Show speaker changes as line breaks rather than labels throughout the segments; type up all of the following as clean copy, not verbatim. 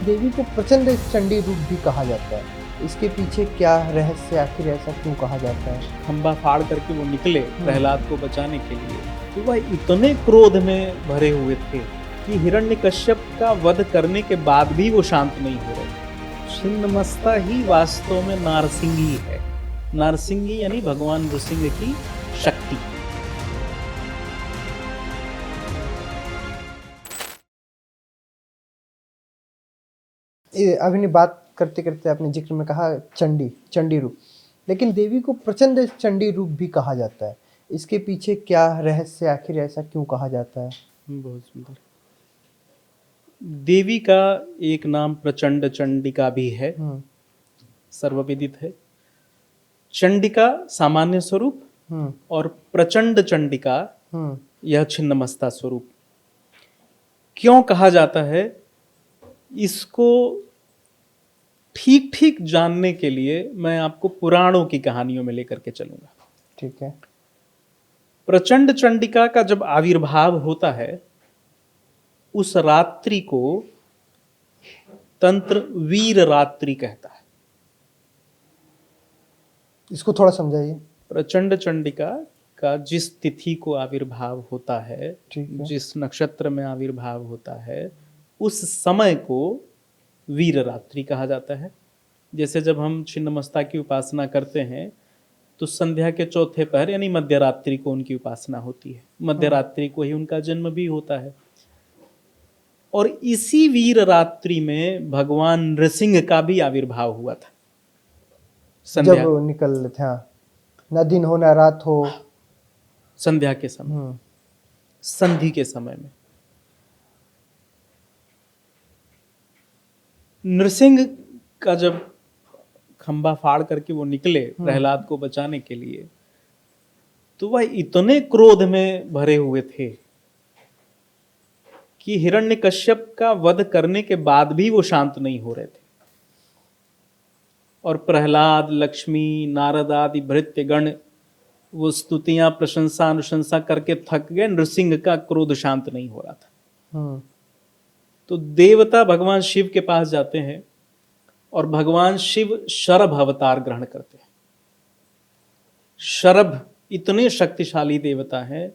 देवी को प्रचंड चंडी रूप भी कहा जाता है। इसके पीछे क्या रहस्य, आखिर ऐसा क्यों कहा जाता है?
खंबा फाड़ करके वो निकले प्रहलाद को बचाने के लिए, तो वह इतने क्रोध में भरे हुए थे कि हिरण्यकश्यप का वध करने के बाद भी वो शांत नहीं हो रहे। छिन्नमस्ता ही वास्तव में नारसिंगी है। नारसिंगी यानी भगवान नृसिंह की शक्ति।
अभी बात करते करते आपने जिक्र में कहा चंडी रूप, लेकिन देवी को प्रचंड चंडी रूप भी कहा जाता है। इसके पीछे क्या रहस्य, आखिर ऐसा क्यों कहा जाता है?
बहुत सुंदर। देवी का एक नाम प्रचंड चंडिका भी है, सर्वविदित है। चंडिका सामान्य स्वरूप और प्रचंड चंडिका यह छिन्नमस्ता स्वरूप। क्यों कहा जाता है, इसको ठीक ठीक जानने के लिए मैं आपको पुराणों की कहानियों में लेकर के चलूंगा।
ठीक है।
प्रचंड चंडिका का जब आविर्भाव होता है, उस रात्रि को तंत्र वीर रात्रि कहता है।
इसको थोड़ा समझाइए।
प्रचंड चंडिका का जिस तिथि को आविर्भाव होता है, जिस नक्षत्र में आविर्भाव होता है, उस समय को वीर रात्रि कहा जाता है। जैसे जब हम छिन्नमस्ता की उपासना करते हैं तो संध्या के चौथे पहर यानी मध्य रात्रि को उनकी उपासना होती है। मध्य रात्रि को ही उनका जन्म भी होता है। और इसी वीर रात्रि में भगवान नृसिंह का भी आविर्भाव हुआ था। संध्या
जब निकल थे, ना दिन हो ना रात हो,
संध्या के समय, संधि के समय में नृसिंह का जब खंबा फाड़ करके वो निकले प्रहलाद को बचाने के लिए, तो वह इतने क्रोध में भरे हुए थे कि हिरण्यकश्यप का वध करने के बाद भी वो शांत नहीं हो रहे थे। और प्रहलाद, लक्ष्मी, नारद आदि भृत्यगण वो स्तुतियां, प्रशंसा, अनुशंसा करके थक गए। नृसिंह का क्रोध शांत नहीं हो रहा था। तो देवता भगवान शिव के पास जाते हैं और भगवान शिव शरभ अवतार ग्रहण करते हैं। शरभ इतने शक्तिशाली देवता हैं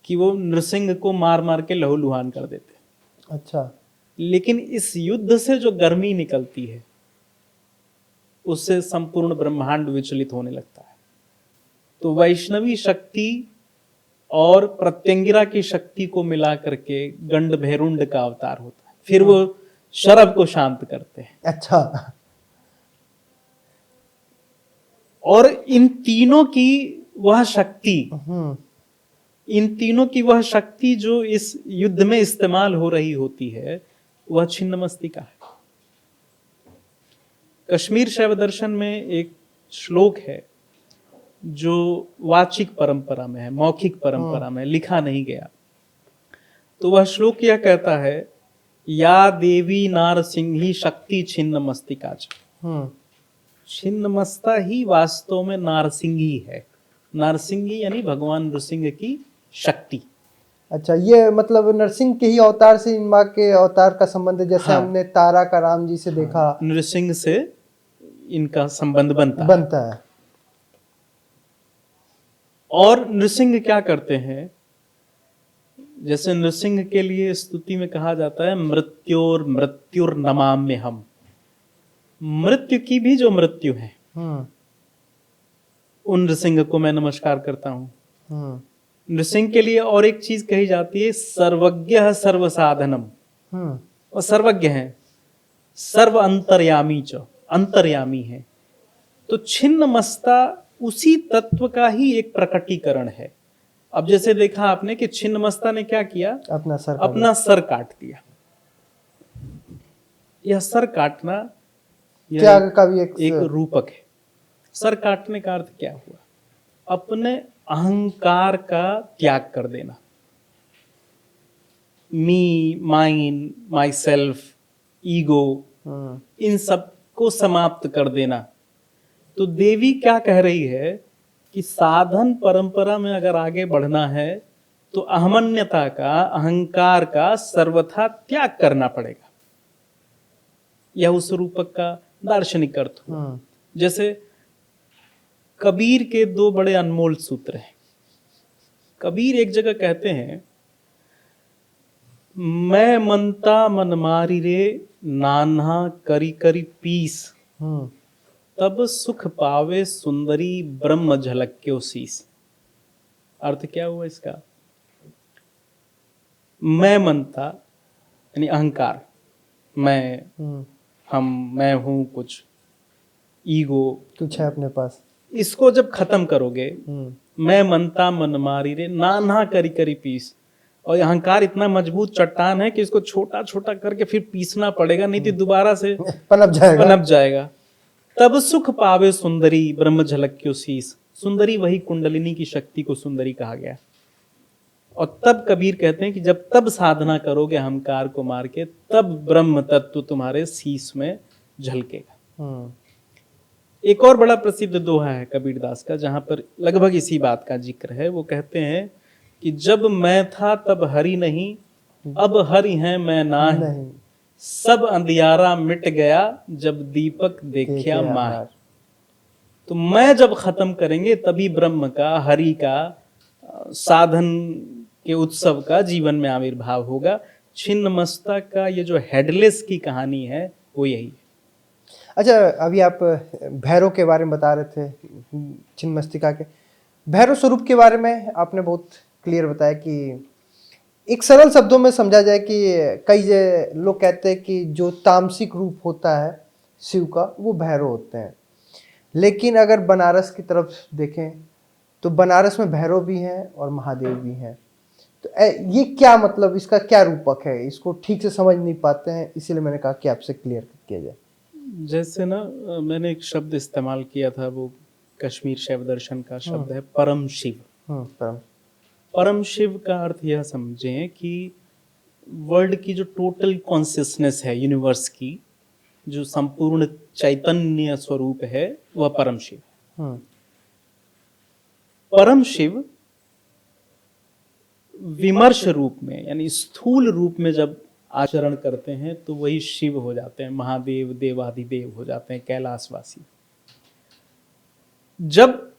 कि वो नृसिंह को मार मार के लहूलुहान कर देते हैं।
अच्छा।
लेकिन इस युद्ध से जो गर्मी निकलती है, उससे संपूर्ण ब्रह्मांड विचलित होने लगता है। तो वैष्णवी शक्ति और प्रत्यंगिरा की शक्ति को मिला करके गंड भैरुंड का अवतार होता है। फिर वो शरभ को शांत करते हैं।
अच्छा।
और इन तीनों की वह शक्ति जो इस युद्ध में इस्तेमाल हो रही होती है, वह छिन्नमस्तिका है। कश्मीर शैव दर्शन में एक श्लोक है जो वाचिक परंपरा में है, मौखिक परंपरा में लिखा नहीं गया। तो वह श्लोक यह कहता है, या देवी नारसिंही शक्ति छिन्नमस्तिका। छिन्नमस्ता ही वास्तव में नारसिंगी है। नारसिंगी यानी भगवान नृसिंह की शक्ति।
अच्छा, ये मतलब नरसिंह के ही अवतार से इन माँ के अवतार का संबंध है। जैसे हमने तारा का राम जी से देखा,
नृसिंह से इनका संबंध बनता है। और नृसिंह क्या करते हैं, जैसे नृसिंह के लिए स्तुति में कहा जाता है, मृत्योर मृत्युर नमाम्य हम। मृत्यु की भी जो मृत्यु है, उन नृसिंह को मैं नमस्कार करता हूं। नृसिंह के लिए और एक चीज कही जाती है, सर्वज्ञ सर्वसाधनम। और सर्वज्ञ है, सर्व अंतर्यामी च, अंतर्यामी है। तो छिन्नमस्ता उसी तत्व का ही एक प्रकटीकरण है। अब जैसे देखा आपने कि छिन्नमस्ता ने क्या किया, अपना सर काट दिया। यह सर काटना
त्याग का भी
एक रूपक है। सर काटने का अर्थ क्या हुआ, अपने अहंकार का त्याग कर देना। मी, माइन, माई सेल्फ, ईगो, इन सब को समाप्त कर देना। तो देवी क्या कह रही है कि साधन परंपरा में अगर आगे बढ़ना है तो अहमन्यता का, अहंकार का सर्वथा त्याग करना पड़ेगा। या उस रूपक का दार्शनिक अर्थ हुआ।
हम्म,
जैसे कबीर के दो बड़े अनमोल सूत्र हैं। कबीर एक जगह कहते हैं, मैं मनता मन मारी रे, नान्हा करी करी पीस,
हम्म,
तब सुख पावे सुंदरी ब्रह्म झलक्यो शीस। अर्थ क्या हुआ इसका? मैं मनता यानी अहंकार, मैं,
हम्म,
मैं हूं, कुछ ईगो,
कुछ है अपने पास।
इसको जब खत्म करोगे,
हम्म,
मैं मनता मन मारी रे, नान्हा करी करी पीस। और ये अहंकार इतना मजबूत चट्टान है कि इसको छोटा छोटा करके फिर पीसना पड़ेगा, नहीं तो दोबारा से
पनप जाएगा।
पनप जाएगा। तब सुख पावे सुंदरी ब्रह्म झलक्यो शीस। सुंदरी वही कुंडलिनी की शक्ति को सुंदरी कहा गया। और तब कबीर कहते हैं कि जब तब साधना करोगे अहंकार को मार के, तब ब्रह्म तत्व तुम्हारे शीस में झलकेगा।
हम्म,
एक और बड़ा प्रसिद्ध दोहा है कबीरदास का, जहां पर लगभग इसी बात का जिक्र है। वो कहते हैं कि जब मैं था तब हरि नहीं, अब हरि है मैं नाही,
नहीं
सब अंधियारा मिट गया, जब दीपक देखा
देखिए
माह।
हमार।
तो मैं जब खत्म करेंगे तभी ब्रह्म का, हरि का, साधन के उत्सव का जीवन में आविर्भाव होगा। छिन्न मस्तक का ये जो हेडलेस की कहानी है वो यही है।
अच्छा, अभी आप भैरव के बारे में बता रहे थे, छिन्नमस्तिका के भैरव स्वरूप के बारे में आपने बहुत क्लियर बताया कि एक सरल शब्दों में समझा जाए कि कई लोग कहते हैं कि जो तामसिक रूप होता है शिव का वो भैरव होते हैं, लेकिन अगर बनारस की तरफ देखें तो बनारस में भैरव भी हैं और महादेव भी हैं। तो ये क्या मतलब, इसका क्या रूपक है, इसको ठीक से समझ नहीं पाते हैं, इसीलिए मैंने कहा कि आपसे क्लियर किया जाए।
जैसे ना, मैंने एक शब्द इस्तेमाल किया था, वो कश्मीर शैव दर्शन का शब्द है परम शिव।
परम
परम शिव का अर्थ यह समझें कि वर्ल्ड की जो टोटल कॉन्सियसनेस है, यूनिवर्स की जो संपूर्ण चैतन्य स्वरूप है, वह परम शिव है। परम शिव विमर्श रूप में यानी स्थूल रूप में जब आचरण करते हैं तो वही शिव हो जाते हैं, महादेव, देवाधिदेव हो जाते हैं, कैलाशवासी। जब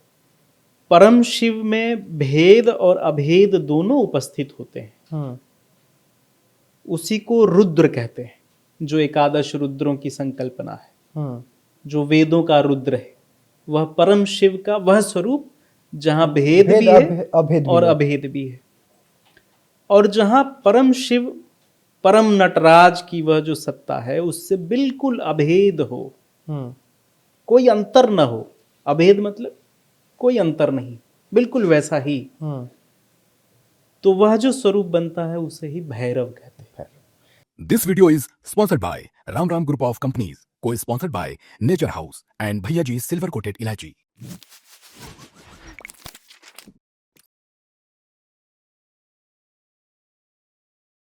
परम शिव में भेद और अभेद दोनों उपस्थित होते हैं, उसी को रुद्र कहते हैं, जो एकादश रुद्रों की संकल्पना है, जो वेदों का रुद्र है। वह परम शिव का वह स्वरूप जहां भेद भी है और अभेद भी है। और जहां परम शिव, परम नटराज की वह जो सत्ता है उससे बिल्कुल अभेद हो, कोई अंतर न हो। अभेद मतलब कोई अंतर नहीं, बिल्कुल वैसा ही, तो वह जो स्वरूप बनता है उसे ही भैरव कहते हैं।
This video is sponsored by Ram group of companies, co sponsored by nature house and Bhaiya ji silver coated इलायची।